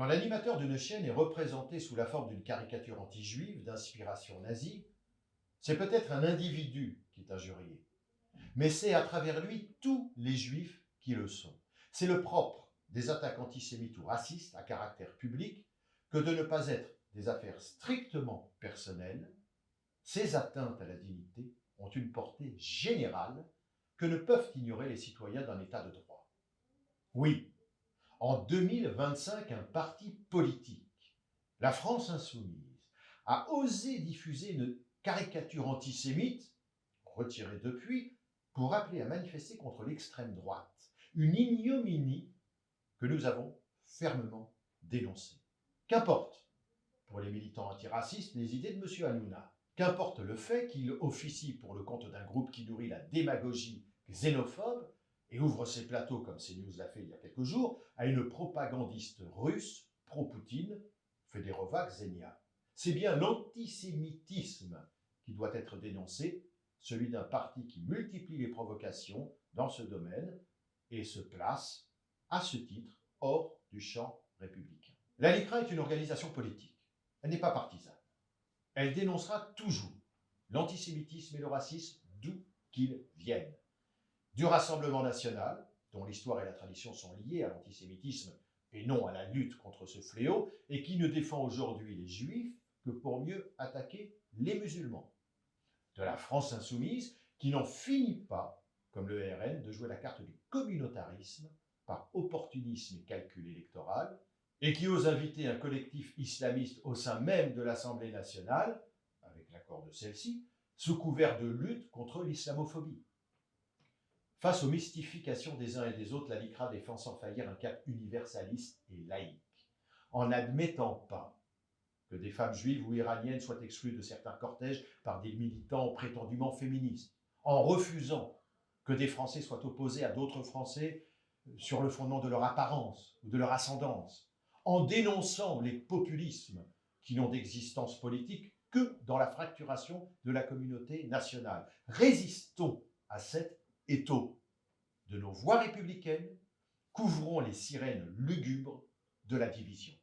Quand l'animateur d'une chaîne est représenté sous la forme d'une caricature anti-juive d'inspiration nazie, c'est peut-être un individu qui est injurié, mais c'est à travers lui tous les juifs qui le sont. C'est le propre des attaques antisémites ou racistes à caractère public que de ne pas être des affaires strictement personnelles. Ces atteintes à la dignité ont une portée générale que ne peuvent ignorer les citoyens d'un État de droit. Oui, en 2025, un parti politique, la France Insoumise, a osé diffuser une caricature antisémite, retirée depuis, pour appeler à manifester contre l'extrême droite. Une ignominie que nous avons fermement dénoncée. Qu'importe, pour les militants antiracistes, les idées de M. Hanouna. Qu'importe le fait qu'il officie pour le compte d'un groupe qui nourrit la démagogie xénophobe et ouvre ses plateaux, comme CNews l'a fait il y a quelques jours, à une propagandiste russe pro-Poutine, Fedorova Xenia. C'est bien l'antisémitisme qui doit être dénoncé, celui d'un parti qui multiplie les provocations dans ce domaine et se place, à ce titre, hors du champ républicain. La LICRA est une organisation politique. Elle n'est pas partisane. Elle dénoncera toujours l'antisémitisme et le racisme d'où qu'ils viennent. Du Rassemblement national, dont l'histoire et la tradition sont liées à l'antisémitisme et non à la lutte contre ce fléau, et qui ne défend aujourd'hui les juifs que pour mieux attaquer les musulmans. De la France insoumise, qui n'en finit pas, comme le RN, de jouer la carte du communautarisme par opportunisme et calcul électoral, et qui ose inviter un collectif islamiste au sein même de l'Assemblée nationale, avec l'accord de celle-ci, sous couvert de lutte contre l'islamophobie. Face aux mystifications des uns et des autres, la LICRA défend sans faillir un cap universaliste et laïque, en n'admettant pas que des femmes juives ou iraniennes soient exclues de certains cortèges par des militants prétendument féministes, en refusant que des Français soient opposés à d'autres Français sur le fondement de leur apparence ou de leur ascendance, en dénonçant les populismes qui n'ont d'existence politique que dans la fracturation de la communauté nationale. Résistons à cet étau de nos voix républicaines, couvrons les sirènes lugubres de la division.